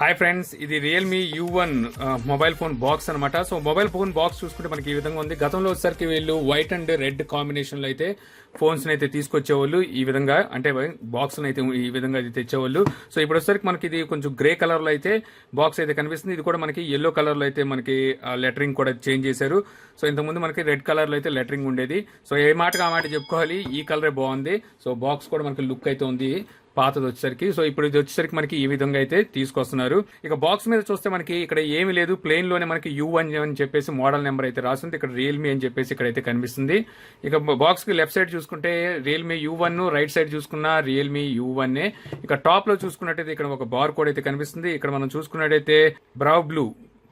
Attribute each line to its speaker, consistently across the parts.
Speaker 1: Hi friends, ఇది Realme U1 mobile phone box అనమాట. So mobile phone box చూసుకుంటే మనకి ఈ విధంగా ఉంది. గతంలో వచ్చేసరికి వీళ్ళు వైట్ అండ్ రెడ్ కాంబినేషన్ లో అయితే ఫోన్స్ అయితే తీసుకొచ్చేవాళ్ళు. ఈ విధంగా అంటే బాక్స్ అయితే ఈ విధంగా అయితే తెచ్చేవాళ్ళు. సో ఇప్పుడు వచ్చేసరికి మనకి ఇది కొంచెం గ్రే కలర్ లో అయితే బాక్స్ అయితే కనిపిస్తుంది. ఇది కూడా మనకి ఎల్లో కలర్ లో అయితే మనకి లెటరింగ్ కూడా చేంజ్ చేశారు. సో ఇంతకుముందు మనకి రెడ్ కలర్ లో అయితే లెటరింగ్ ఉండేది. సో ఏ మాటగా ఆ మాట చెప్పుకోవాలి, ఈ కలరే బాగుంది. సో బాక్స్ కూడా మనకి లుక్ అయితే ఉంది పాతది వచ్చేసరికి. సో ఇప్పుడు ఇది వచ్చేసరికి మనకి ఈ విధంగా అయితే తీసుకొస్తున్నారు. ఇక బాక్స్ మీద చూస్తే మనకి ఇక్కడ ఏమీ లేదు, ప్లెయిన్ లోనే మనకి U1 అని చెప్పేసి మోడల్ నెంబర్ అయితే రాసింది. ఇక్కడ రియల్మీ అని చెప్పేసి ఇక్కడ అయితే కనిపిస్తుంది. ఇక బాక్స్ కి లెఫ్ట్ సైడ్ చూసుకుంటే రియల్మీ U1, రైట్ సైడ్ చూసుకున్న రియల్మీ U1. ఇక టాప్ లో చూసుకున్నట్టయితే ఇక్కడ ఒక బార్ కోడ్ అయితే కనిపిస్తుంది. ఇక్కడ మనం చూసుకున్నట్టయితే బ్రౌ బ్లూ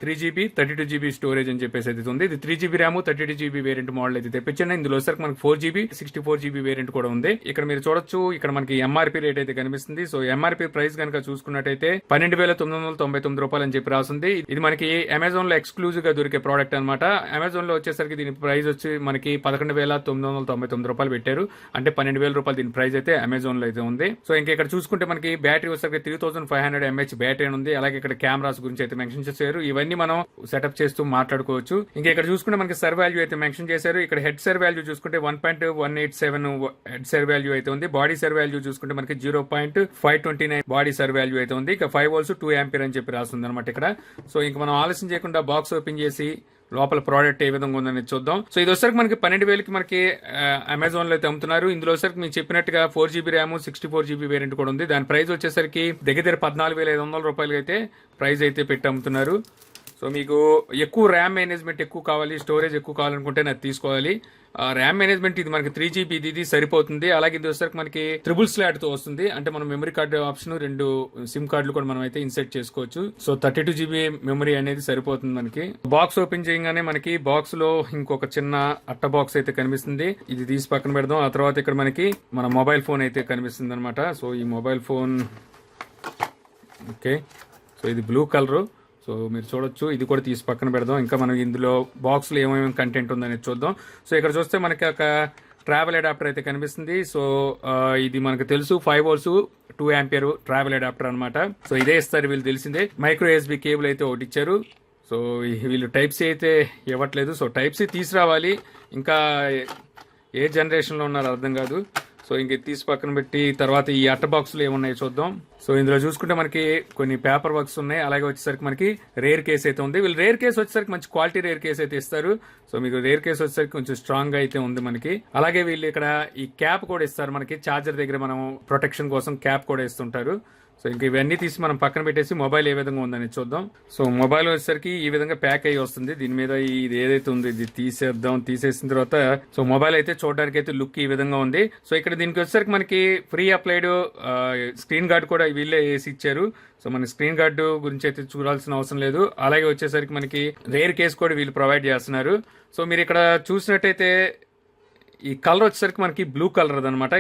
Speaker 1: 3GB 32GB స్టోరేజ్ అని చెప్పేసి అయితే ఉంది. ఇది 3GB RAM 32GB variant model అయితే తెప్పించండి. ఇందులో సరికి మనకి 4GB 64GB వేరియంట్ కూడా ఉంది. ఇక్కడ మీరు చూడొచ్చు, ఇక్కడ మనకి MRP రేట్ అయితే కనిపిస్తుంది. సో MRP ప్రైస్ కనుక చూసుకున్నట్టయితే 12,999 రూపాయలు అని చెప్పి రాసింది. ఇది మనకి అమెజాన్ లో ఎక్స్క్లూజివ్ గా దొరికే ప్రోడక్ట్ అనమాట. అమెజాన్ లో వచ్చేసరికి దీని ప్రైస్ వచ్చి మనకి 11,999 రూపాయలు పెట్టారు. అంటే 12,000 రూపాయలు దీని ప్రైస్ అయితే అమెజాన్ లో అయితే ఉంది. సో ఇంకా ఇక్కడ చూసుకుంటే మనకి బ్యాటరీ వచ్చేసరికి 3500 mAh బ్యాటరీ ఉంది. అలాగే ఇక్కడ కెమెరాస్ గురించి అయితే మెన్షన్ చేశారు. ఇవన్నీ మనం సెటప్ చేస్తూ మాట్లాడుకోవచ్చు. ఇంకా ఇక్కడ చూసుకుంటే మనకి సర్ వాల్యూ అయితే మెన్షన్ చేశారు. ఇక్కడ హెడ్ సర్ వాల్యూ చూసుకుంటే 1.187 హెడ్ సర్ వాల్యూ అయితే ఉంది. బాడీ సర్ వాల్యూ చూసుకుంటే మనకి 0.529 బాడీ సర్ వాల్యూ అయితే ఉంది. ఇక 5 volts 2 ampere అని చెప్పి రాస్తుంది అనమాట ఇక్కడ. సో ఇంకా మనం ఆలస్యం చేయకుండా బాక్స్ ఓపెన్ చేసి లోపల ప్రోడక్ట్ ఏ విధంగా ఉందని చూద్దాం. సో ఇది వచ్చరికి మనకి 12,000కి మనకి అమెజాన్ లో అయితే అమ్ముతున్నారు. ఇందులో వచ్చరికి మీకు చెప్పినట్టుగా 4GB ర్యామ్ 64GB వేరియంట్ కూడా ఉంది. దాని ప్రైస్ వచ్చేసరికి దగ్గర 14,500 రూపాయలకి అయితే ప్రైస్ అయితే పెట్టి అమ్ముతున్నారు. సో మీకు ఎక్కువ ర్యామ్ మేనేజ్మెంట్ ఎక్కువ కావాలి, స్టోరేజ్ ఎక్కువ కావాలనుకుంటే అది తీసుకోవాలి. ర్యామ్ మేనేజ్మెంట్ ఇది మనకి 3GB ఇది సరిపోతుంది. అలాగే ఇది వచ్చేసరికి మనకి ట్రిపుల్ స్లాట్ తో వస్తుంది. అంటే మనం మెమరీ కార్డు ఆప్షన్ 2 సిమ్ కార్డులు కూడా మనం అయితే ఇన్సర్ట్ చేసుకోవచ్చు. సో 32GB మెమరీ అనేది సరిపోతుంది మనకి. బాక్స్ ఓపెన్ చేయగానే మనకి బాక్స్ లో ఇంకొక చిన్న అట్ట బాక్స్ అయితే కనిపిస్తుంది. ఇది తీసి పక్కన పెడదాం. ఆ తర్వాత ఇక్కడ మనకి మన మొబైల్ ఫోన్ అయితే కనిపిస్తుంది అనమాట. సో ఈ మొబైల్ ఫోన్ ఓకే, సో ఇది బ్లూ కలర్. సో మీరు చూడొచ్చు, ఇది కూడా తీసి పక్కన పెడదాం. ఇంకా మనం ఇందులో బాక్స్ లో ఏమేమి కంటెంట్ ఉందనేది చూద్దాం. సో ఇక్కడ చూస్తే మనకి ఒక ట్రావెల్ అడాప్టర్ అయితే కనిపిస్తుంది. సో ఇది మనకు తెలుసు 5 volts 2 ampere ట్రావెల్ అడాప్టర్ అనమాట. సో ఇదే ఇస్తారు వీళ్ళు, తెలిసిందే. మైక్రో USB కేబుల్ అయితే ఒకటి ఇచ్చారు. సో వీళ్ళు టైప్ సి అయితే ఇవ్వట్లేదు. సో టైప్ సి తీసుకురావాలి. ఇంకా ఏ జనరేషన్ లో ఉన్నారో అర్థం కాదు. సో ఇంక తీసి పక్కన పెట్టి తర్వాత ఈ అట్ట బాక్స్ లో ఏమున్నాయో చూద్దాం. సో ఇందులో చూసుకుంటే మనకి కొన్ని పేపర్ వర్క్స్ ఉన్నాయి. అలాగే వచ్చేసరికి మనకి రేర్ కేస్ అయితే ఉంది. వీళ్ళు రేర్ కేస్ వచ్చేసరికి మంచి క్వాలిటీ రేర్ కేస్ అయితే ఇస్తారు. సో మీకు రేర్ కేస్ వచ్చేసరికి కొంచెం స్ట్రాంగ్ గా అయితే ఉంది మనకి. అలాగే వీళ్ళు ఇక్కడ ఈ క్యాప్ కూడా ఇస్తారు మనకి. చార్జర్ దగ్గర మనం ప్రొటెక్షన్ కోసం క్యాప్ కూడా ఇస్తుంటారు. సో ఇంక ఇవన్నీ తీసి మనం పక్కన పెట్టేసి మొబైల్ ఏ విధంగా ఉందని చూద్దాం. సో మొబైల్ వచ్చేసరికి ఈ విధంగా ప్యాక్ అయ్యి వస్తుంది. దీని మీద ఇది ఏదైతే ఉంది ఇది తీసేద్దాం. తీసేసిన తర్వాత సో మొబైల్ అయితే చూడడానికి అయితే లుక్ ఈ విధంగా ఉంది. సో ఇక్కడ దీనికి వచ్చేసరికి మనకి ఫ్రీ అప్లైడ్ స్క్రీన్ గార్డ్ కూడా వీళ్ళే వేసి ఇచ్చారు. సో మన స్క్రీన్ గార్డు గురించి అయితే చూడాల్సిన అవసరం లేదు. అలాగే వచ్చేసరికి మనకి రేర్ కేస్ కూడా వీళ్ళు ప్రొవైడ్ చేస్తున్నారు. సో మీరు ఇక్కడ చూసినట్టయితే ఈ కలర్ వచ్చేసరికి మనకి బ్లూ కలర్ అనమాట.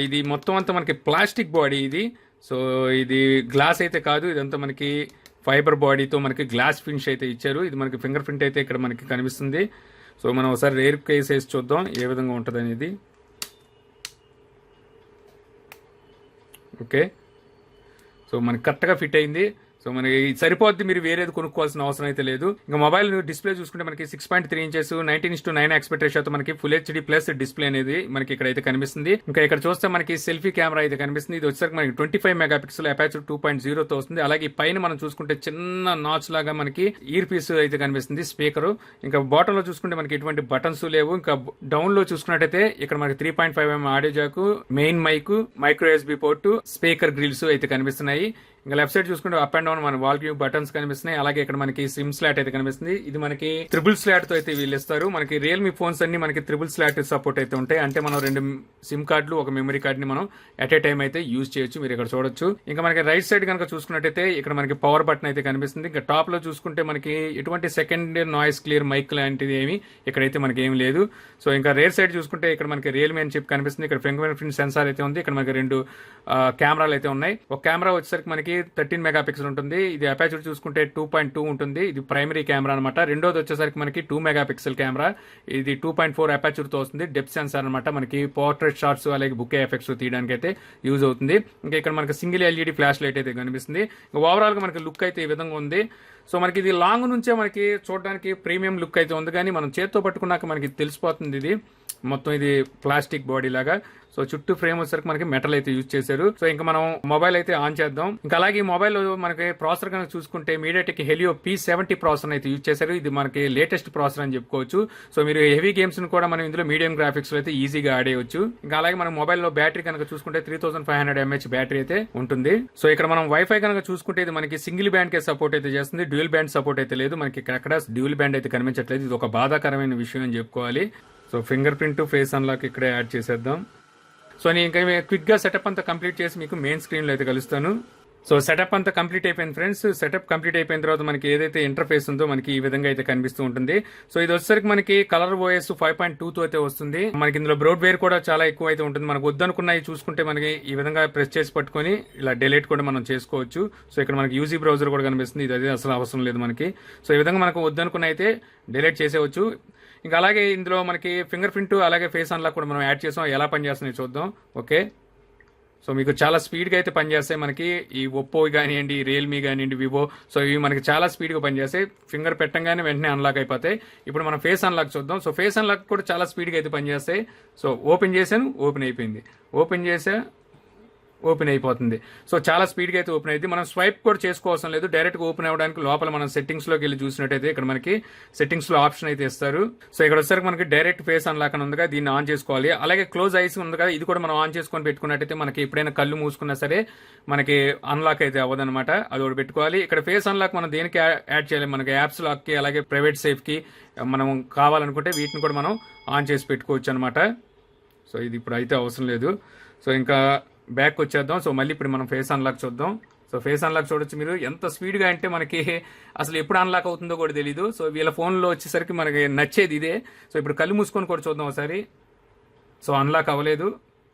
Speaker 1: ఇది మొత్తం అంతా మనకి ప్లాస్టిక్ బాడీ ఇది. సో ఇది గ్లాస్ అయితే కాదు, ఇదంతా మనకి ఫైబర్ బాడీతో మనకి గ్లాస్ ఫినిష్ అయితే ఇచ్చారు. ఇది మనకి ఫింగర్ ప్రింట్ అయితే ఇక్కడ మనకి కనిపిస్తుంది. సో మనం ఒకసారి రేర్ కేస్ వేసి చూద్దాం ఏ విధంగా ఉంటుంది అనేది. ఓకే, సో మనకి కరెక్ట్గా ఫిట్ అయింది. సో మనకి సరిపోద్ది, మీరు వేరేది కొనుక్కోవాల్సిన అవసరం అయితే లేదు. ఇంకా మొబైల్ డిస్ప్లే చూసుకుంటే మనకి 6.3 inches 19:9 aspect ratio మనకి ఫుల్ HD ప్లస్ డిస్ప్లే అనేది మనకి ఇక్కడ అయితే కనిపిస్తుంది. ఇంకా ఇక్కడ చూస్తే మనకి సెల్ఫీ కెమెరా అయితే కనిపిస్తుంది. ఇది వచ్చేసరికి మనకి 25 megapixel అపాచర్ 2.0 తో వస్తుంది. అలాగే పైన మనం చూసుకుంటే చిన్న నాచ్ లాగా మనకి ఇయర్ పీస్ అయితే కనిపిస్తుంది, స్పీకర్. ఇంకా బాటమ్ లో చూసుకుంటే మనకి ఎటువంటి బటన్స్ లేవు. ఇంకా డౌన్ లో చూసుకున్నట్టయితే ఇక్కడ మనకి 3.5mm audio jack, main mic, micro USB port, speaker grills అయితే కనిపిస్తున్నాయి. ఇంకా లెఫ్ట్ సైడ్ చూసుకుంటే అప్ అండ్ డౌన్ మన వాల్ వ్యూ బటన్స్ కనిపిస్తున్నాయి. అలాగే ఇక్కడ మనకి సిమ్ స్లాట్ అయితే కనిపిస్తుంది. ఇది మనకి ట్రిపుల్ స్లాట్ తో అయితే వీళ్ళు ఇస్తారు. మనకి రియల్మీ ఫోన్స్ అన్ని మనకి ట్రిపుల్ స్లాట్ సపోర్ట్ అయితే ఉంటాయి. అంటే మనం 2 సిమ్ కార్డులు ఒక మెమరీ కార్డ్ ని మనం ఎట్ ఏ టైం అయితే యూజ్ చేయొచ్చు. మీరు ఇక్కడ చూడొచ్చు. ఇంకా మనకి రైట్ సైడ్ కనుక చూసుకున్నట్టయితే ఇక్కడ మనకి పవర్ బటన్ అయితే కనిపిస్తుంది. ఇంకా టాప్ లో చూసుకుంటే మనకి ఎటువంటి సెకండ్ నాయిస్ క్లియర్ మైక్ లాంటిది ఏమి ఇక్కడైతే మనకి ఏమి లేదు. సో ఇంకా రేర్ సైడ్ చూసుకుంటే ఇక్కడ మనకి రియల్మీ అని చెప్పి కనిపిస్తుంది. ఇక్కడ ఫింగర్ ప్రింట్ సెన్సార్ అయితే ఉంది. ఇక్కడ మనకి 2 కెమెరాలు అయితే ఉన్నాయి. ఒక కెమెరా వచ్చేసరికి మనకి 13 మెగా పిక్సెల్ ఉంటుంది. ఇది అపాచర్ చూసుకుంటే 2.2 ఉంటుంది. ఇది ప్రైమరీ కెమెరా అనమాట. రెండోది వచ్చేసరికి మనకి 2 మెగా పిక్సెల్ కెమెరా. ఇది 2.4 అపాచర్ తో వస్తుంది. డెప్త్ సెన్సార్ అనమాట. మనకి పోర్ట్రేట్ షాట్స్ అలాగే బుకే ఎఫెక్ట్స్ తీయడానికి అయితే యూజ్ అవుతుంది. ఇంకా ఇక్కడ మనకి సింగిల్ ఎల్ఈడి ఫ్లాష్ లైట్ అయితే కనిపిస్తుంది. ఓవరాల్ గా మనకి లుక్ అయితే ఈ విధంగా ఉంది. సో మనకి ఇది లాంగ్ నుంచే మనకి చూడడానికి ప్రీమియం లుక్ అయితే ఉంది, కానీ మనం చేత్తో పట్టుకున్నాక మనకి తెలిసిపోతుంది ఇది మొత్తం ఇది ప్లాస్టిక్ బాడీ లాగా. సో చుట్టూ ఫ్రేమ్ వచ్చేసరికి మనకి మెటల్ అయితే యూజ్ చేశారు. సో ఇంకా మనం మొబైల్ అయితే ఆన్ చేద్దాం. ఇంకా అలాగే ఈ మొబైల్ మనకి ప్రాసెసర్ కనుక చూసుకుంటే మీడియాటెక్ హెలియో P70 ప్రాసెసర్ అయితే యూజ్ చేశారు. ఇది మనకి లేటెస్ట్ ప్రాసెసర్ అని చెప్పుకోవచ్చు. సో మీరు హెవీ గేమ్స్ ని కూడా మనం ఇందులో మీడియం గ్రాఫిక్స్ లో అయితే ఈజీగా ఆడేయచ్చు. ఇంకా అలాగే మనం మొబైల్ లో బ్యాటరీ కనుక చూసుకుంటే 3500 mAh బ్యాటరీ అయితే ఉంటుంది. సో ఇక్కడ మనం వైఫై కనుక చూసుకుంటే ఇది మనకి సింగిల్ బ్యాండ్ కే సపోర్ట్ అయితే చేస్తుంది. డ్యూయల్ బ్యాండ్ సపోర్ట్ అయితే లేదు. మనకి ఎక్కడ డ్యూయల్ బ్యాండ్ అయితే కనిపించట్లేదు. ఇది ఒక బాధాకరమైన విషయం అని చెప్పుకోవాలి. So finger print face unlock ఇక్కడే యాడ్ చేసేద్దాం. సో నేను ఇంకా క్విక్ గా సెటప్ అంతా కంప్లీట్ చేసి మీకు మెయిన్ స్క్రీన్ లో అయితే కలుస్తాను. సో సెటప్ అంతా కంప్లీట్ అయిపోయింది ఫ్రెండ్స్. సెటప్ కంప్లీట్ అయిపోయిన తర్వాత మనకి ఏదైతే ఇంటర్ఫేస్ ఉందో మనకి ఈ విధంగా అయితే కనిపిస్తూ ఉంటుంది. సో ఇది వచ్చేసరికి మనకి కలర్ ఓఎస్ 5.2 తో అయితే వస్తుంది. మనకి ఇందులో బ్రోడ్వేర్ కూడా చాలా ఎక్కువ అయితే ఉంటుంది. మనకు వద్దనుకున్నవి చూసుకుంటే మనకి ఈ విధంగా ప్రెస్ చేసి పట్టుకొని ఇలా డిలీట్ కూడా మనం చేసుకోవచ్చు. సో ఇక్కడ మనకి యూజీ బ్రౌజర్ కూడా కనిపిస్తుంది. ఇది అసలు అవసరం లేదు మనకి. సో ఈ విధంగా మనకు వద్దనుకున్న అయితే డిలీట్ చేసేవచ్చు. ఇంకా అలాగే ఇందులో మనకి ఫింగర్ ప్రింట్ అలాగే ఫేస్ అన్లాక్ కూడా మనం యాడ్ చేసాం. ఎలా పనిచేస్తున్నాయి చూద్దాం. ఓకే, సో మీకు చాలా స్పీడ్గా అయితే పనిచేస్తాయి. మనకి ఈ ఒప్పో కానివ్వండి, రియల్మీ కానివ్వండి, వివో, సో ఇవి మనకి చాలా స్పీడ్గా పనిచేస్తాయి. ఫింగర్ పెట్టంగానే వెంటనే అన్లాక్ అయిపోతాయి. ఇప్పుడు మనం ఫేస్ అన్లాక్ చూద్దాం. సో ఫేస్ అన్లాక్ కూడా చాలా స్పీడ్గా అయితే పనిచేస్తాయి. సో ఓపెన్ చేశాను, ఓపెన్ అయిపోయింది. ఓపెన్ చేసా, ఓపెన్ అయిపోతుంది. సో చాలా స్పీడ్గా అయితే ఓపెన్ అయింది. మనం స్వైప్ కూడా చేసుకోవాల్సిన లేదు. డైరెక్ట్గా ఓపెన్ అవ్వడానికి లోపల మనం సెట్టింగ్స్ లోకి వెళ్ళి చూసినట్టయితే ఇక్కడ మనకి సెట్టింగ్స్ లో ఆప్షన్ అయితే ఇస్తారు. సో ఇక్కడ వచ్చేసరికి మనకి డైరెక్ట్ ఫేస్ అన్లాక్ అని ఉందిగా, దీన్ని ఆన్ చేసుకోవాలి. అలాగే క్లోజ్ ఐస్ ఉంది కదా, ఇది కూడా మనం ఆన్ చేసుకొని పెట్టుకున్నట్టయితే మనకి ఎప్పుడైనా కళ్ళు మూసుకున్నా సరే మనకి అన్లాక్ అయితే అవ్వదన్నమాట. అది ఒకటి పెట్టుకోవాలి. ఇక్కడ ఫేస్ అన్లాక్ మనం దేనికి యాడ్ చేయాలి, మనకి యాప్స్ లాక్ కి అలాగే ప్రైవేట్ సేఫ్ కి మనం కావాలనుకుంటే వీటిని కూడా మనం ఆన్ చేసి పెట్టుకోవచ్చు అనమాట. సో ఇది ఇప్పుడు అయితే అవసరం లేదు. సో ఇంకా బ్యాక్ వచ్చేద్దాం. సో మళ్ళీ ఇప్పుడు మనం ఫేస్ అన్లాక్ చూద్దాం. సో ఫేస్ అన్లాక్ చూడొచ్చు మీరు ఎంత స్పీడ్గా అంటే మనకి అసలు ఎప్పుడు అన్లాక్ అవుతుందో కూడా తెలియదు. సో వీళ్ళ ఫోన్లో వచ్చేసరికి మనకి నచ్చేది ఇదే. సో ఇప్పుడు కళ్ళు మూసుకొని కూడా చూద్దాం ఒకసారి. సో అన్లాక్ అవ్వలేదు,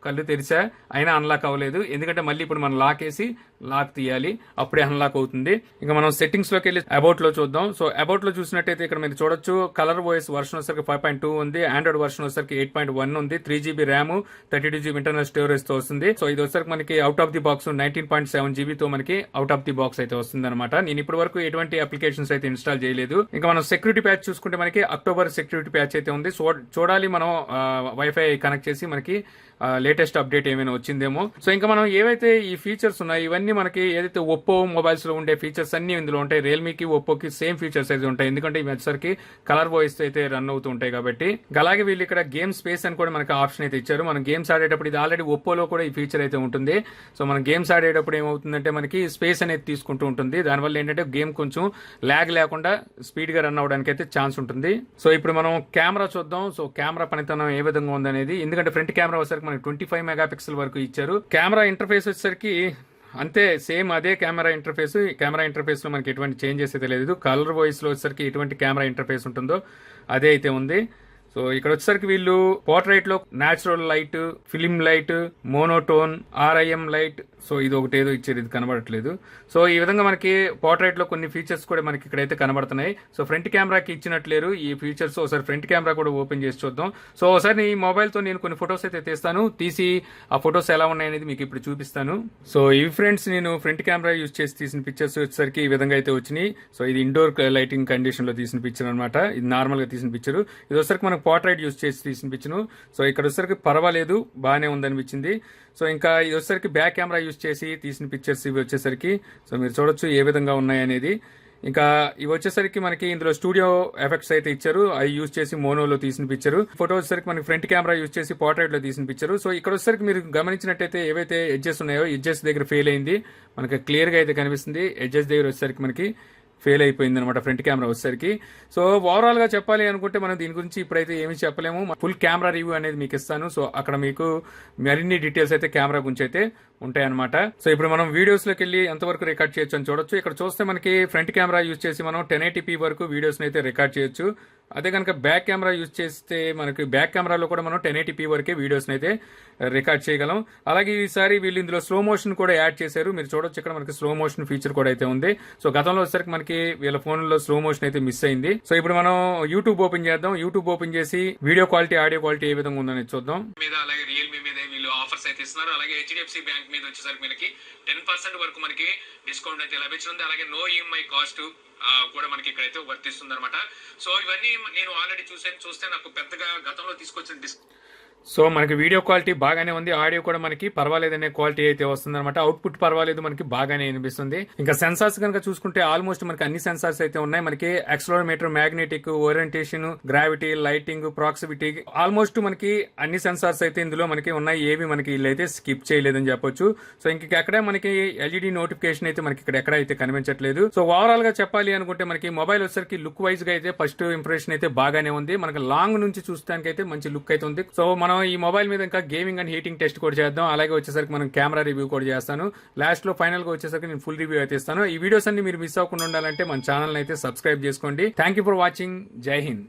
Speaker 1: కళ్ళు తెరిచా అయినా అన్లాక్ అవ్వలేదు. ఎందుకంటే మళ్ళీ ఇప్పుడు మనం లాక్ వేసి లాక్ తీయాలి, అప్పుడే అన్లాక్ అవుతుంది. ఇంకా మనం సెట్టింగ్స్ లోకి వెళ్ళి అబౌట్ లో చూద్దాం. సో అబౌట్ లో చూసినట్టయితే ఇక్కడ మీరు చూడొచ్చు కలర్ ఓఎస్ వర్షన్ వచ్చేసరికి 5.2 ఉంది. ఆండ్రాయిడ్ వర్షన్ వచ్చేసరికి 8.1 ఉంది. 3GB RAM, 32GB internal storage తో వస్తుంది. సో ఇది వచ్చేసరికి మనకి out of the box 19.7GB తో మనకి అవుట్ ఆఫ్ ది బాక్స్ అయితే వస్తుంది అనమాట. నేను ఇప్పటి వరకు ఎటువంటి అప్లికేషన్స్ అయితే ఇన్స్టాల్ చేయలేదు. ఇంకా మనం సెక్యూరిటీ ప్యాచ్ చూసుకుంటే మనకి అక్టోబర్ సెక్యూరిటీ ప్యాచ్ అయితే ఉంది. చూడాలి మనం వైఫై కనెక్ట్ చేసి మనకి లేటెస్ట్ అప్డేట్ ఏమైనా వచ్చిందేమో. సో ఇంకా మనం ఏవైతే ఈ ఫీచర్స్ ఉన్నాయి ఇవన్నీ మనకి ఏదైతే ఒప్పో మొబైల్స్ లో ఉండే ఫీచర్స్ అన్ని ఇందులో ఉంటాయి. రియల్మీకి ఒప్పోకి సేమ్ ఫీచర్స్ అయితే ఉంటాయి. ఎందుకంటే ఇవి వచ్చేసరికి కలర్ వాయిస్ అయితే రన్ అవుతూ ఉంటాయి కాబట్టి. అలాగే వీళ్ళు ఇక్కడ గేమ్ స్పేస్ అని కూడా మనకి ఆప్షన్ అయితే ఇచ్చారు. మనం గేమ్స్ ఆడేటప్పుడు ఇది ఆల్రెడీ ఒప్పోలో కూడా ఈ ఫీచర్ అయితే ఉంటుంది. సో మనం గేమ్స్ ఆడేటప్పుడు ఏమవుతుందంటే మనకి స్పేస్ అనేది తీసుకుంటూ ఉంటుంది. దానివల్ల ఏంటంటే గేమ్ కొంచెం ల్యాగ్ లేకుండా స్పీడ్ గా రన్ అవడానికి అయితే ఛాన్స్ ఉంటుంది. సో ఇప్పుడు మనం కెమెరా చూద్దాం. సో కెమెరా పనితనం ఏ విధంగా ఉందనేది. ఎందుకంటే ఫ్రంట్ కెమెరా వచ్చేసరికి మనకి 25 మెగాపిక్సెల్ వరకు ఇచ్చారు. కెమెరా ఇంటర్ఫేస్ వచ్చేసరికి అంతే సేమ్ అదే కెమెరా ఇంటర్ఫేస్. కెమెరా ఇంటర్ఫేస్ లో మనకి ఎటువంటి చేంజెస్ అయితే లేదు. కలర్ వాయిస్ లో వచ్చేసరికి ఎటువంటి కెమెరా ఇంటర్ఫేస్ ఉంటుందో అదే అయితే ఉంది. సో ఇక్కడ వచ్చేసరికి వీళ్ళు పోర్ట్రైట్ లో natural light, film light, monotone, RIM light, so ఇది ఒకటి ఏదో ఇచ్చారు, ఇది కనబడట్లేదు. సో ఈ విధంగా మనకి పోర్ట్రైట్ లో కొన్ని ఫీచర్స్ కూడా మనకి ఇక్కడైతే కనబడుతున్నాయి. సో ఫ్రంట్ కెమెరాకి ఇచ్చినట్లేరు ఈ ఫీచర్స్. ఒకసారి ఫ్రంట్ కెమెరా కూడా ఓపెన్ చేసి చూద్దాం. సో ఒకసారి ఈ మొబైల్ తో నేను కొన్ని ఫొటోస్ అయితే తీస్తాను, తీసి ఆ ఫొటోస్ ఎలా ఉన్నాయనేది మీకు ఇప్పుడు చూపిస్తాను. సో ఇవి ఫ్రెండ్స్ నేను ఫ్రంట్ కెమెరా యూజ్ చేసి తీసిన పిక్చర్స్ వచ్చేసరికి ఈ విధంగా అయితే వచ్చినాయి. సో ఇది ఇండోర్ లైటింగ్ కండిషన్ లో తీసిన పిక్చర్ అనమాట. ఇది నార్మల్ గా తీసిన పిక్చర్. ఇది వచ్చేసరికి మనకు పోర్ట్రైట్ యూజ్ చేసి తీసిన పిక్చర్. సో ఇక్కడ వచ్చేసరికి పర్వాలేదు, బాగానే ఉందనిపించింది. సో ఇంకా ఇది వచ్చేసరికి బ్యాక్ కెమెరా యూజ్ చేసి తీసిన పిక్చర్స్ ఇవి వచ్చేసరికి. సో మీరు చూడొచ్చు ఏ విధంగా ఉన్నాయి అనేది. ఇంకా ఇవి వచ్చేసరికి మనకి ఇందులో స్టూడియో ఎఫెక్ట్స్ అయితే ఇచ్చారు, అవి యూజ్ చేసి మోనోలో తీసిన పిక్చర్. ఫోటో వచ్చేసరికి మనకి ఫ్రంట్ కెమెరా యూజ్ చేసి పోర్ట్రైట్ లో తీసిన పిక్చర్. సో ఇక్కడ వచ్చేసరికి మీరు గమనించినట్టయితే ఏవైతే ఎడ్జెస్ ఉన్నాయో ఎడ్జెస్ దగ్గర ఫెయిల్ అయింది, మనకి క్లియర్ గా అయితే కనిపిస్తుంది. ఎడ్జెస్ దగ్గర వచ్చేసరికి మనకి ఫెయిల్ అయిపోయింది అనమాట ఫ్రంట్ కెమెరా వచ్చేసరికి. సో ఓవరాల్ గా చెప్పాలి అనుకుంటే మనం దీని గురించి ఇప్పుడైతే ఏమీ చెప్పలేము. ఫుల్ కెమెరా రివ్యూ అనేది మీకు ఇస్తాను. సో అక్కడ మీకు మరిన్ని డీటెయిల్స్ అయితే కెమెరా గురించి అయితే ఉంటాయన్నమాట. సో ఇప్పుడు మనం వీడియోస్ లోకి వెళ్ళి ఎంతవరకు రికార్డ్ చేయొచ్చు అని చూడొచ్చు. ఇక్కడ చూస్తే మనకి ఫ్రంట్ కెమెరా యూజ్ చేసి మనం 1080p వరకు వీడియోస్ అయితే రికార్డ్ చేయొచ్చు. అదే కనుక బ్యాక్ కెమెరా యూజ్ చేస్తే మనకి బ్యాక్ కెమెరాలో కూడా మనం 1080p వరకే వీడియోస్ అయితే రికార్డ్ చేయగలం. అలాగే ఈసారి వీళ్ళు ఇందులో స్లో మోషన్ కూడా యాడ్ చేశారు. మీరు చూడొచ్చు ఇక్కడ మనకి స్లో మోషన్ ఫీచర్ కూడా అయితే ఉంది. సో గతంలో వచ్చేసరికి మనకి వీళ్ళ ఫోన్ లో స్లో మోషన్ అయితే మిస్ అయింది. సో ఇప్పుడు మనం యూట్యూబ్ ఓపెన్ చేద్దాం. యూట్యూబ్ ఓపెన్ చేసి వీడియో క్వాలిటీ, ఆడియో క్వాలిటీ ఏ విధంగా ఉందని చూద్దాం. మీద అలాగే రియల్మీ మీద వీళ్ళు ఆఫర్స్ అయితే ఇస్తున్నారు. అలాగే హెచ్డిఎఫ్సి బ్యాంక్ మీద వచ్చేసరికి మనకి 10% వరకు మనకి డిస్కౌంట్ అయితే లభించింది. అలాగే నో ఈఎంఐ కాస్ట్ కూడా మనకి ఇక్కడైతే వర్తిస్తుంది అనమాట. సో ఇవన్నీ నేను ఆల్రెడీ చూస్తే నాకు పెద్దగా గతంలో తీసుకొచ్చిన సో మనకి వీడియో క్వాలిటీ బాగానే ఉంది. ఆడియో కూడా మనకి పర్వాలేదనే క్వాలిటీ అయితే వస్తుంది అనమాట. అవుట్పుట్ పర్వాలేదు, మనకి బాగానే అనిపిస్తుంది. ఇంకా సెన్సార్స్ కనుక చూసుకుంటే ఆల్మోస్ట్ మనకి అన్ని సెన్సార్స్ అయితే ఉన్నాయి. మనకి accelerometer, magnetic, orientation, gravity, lighting, proximity, almost మనకి అన్ని సెన్సార్స్ అయితే ఇందులో మనకి ఉన్నాయి. ఏవి మనకి వీళ్ళైతే స్కిప్ చేయలేదని చెప్పొచ్చు. సో ఇంకెక్కడ మనకి ఎల్ఈడి నోటిఫికేషన్ అయితే మనకి ఇక్కడ ఎక్కడ అయితే కనిపించట్లేదు. సో ఓవరాల్ గా చెప్పాలి అనుకుంటే మనకి మొబైల్ వచ్చేసరికి లుక్ వైజ్ గా అయితే ఫస్ట్ ఇంప్రెషన్ అయితే బాగానే ఉంది. మనకి లాంగ్ నుంచి చూస్తానికి అయితే మంచి లుక్ అయితే ఉంది. సో మనం ఈ మొబైల్ మీద ఇంకా గేమింగ్ అండ్ హీటింగ్ టెస్ట్ కూడా చేద్దాం. అలాగే వచ్చేసరికి మనం కెమెరా రివ్యూ కూడా చేస్తాను. లాస్ట్ లో ఫైనల్ గా వచ్చేసరికి నేను ఫుల్ రివ్యూ అయితే ఇస్తాను. ఈ వీడియోస్ అన్ని మీరు మిస్ అవ్వకుండా ఉండాలంటే మన ఛానల్ అయితే సబ్స్క్రైబ్ చేసుకోండి. Thank you for watching. జై హింద్.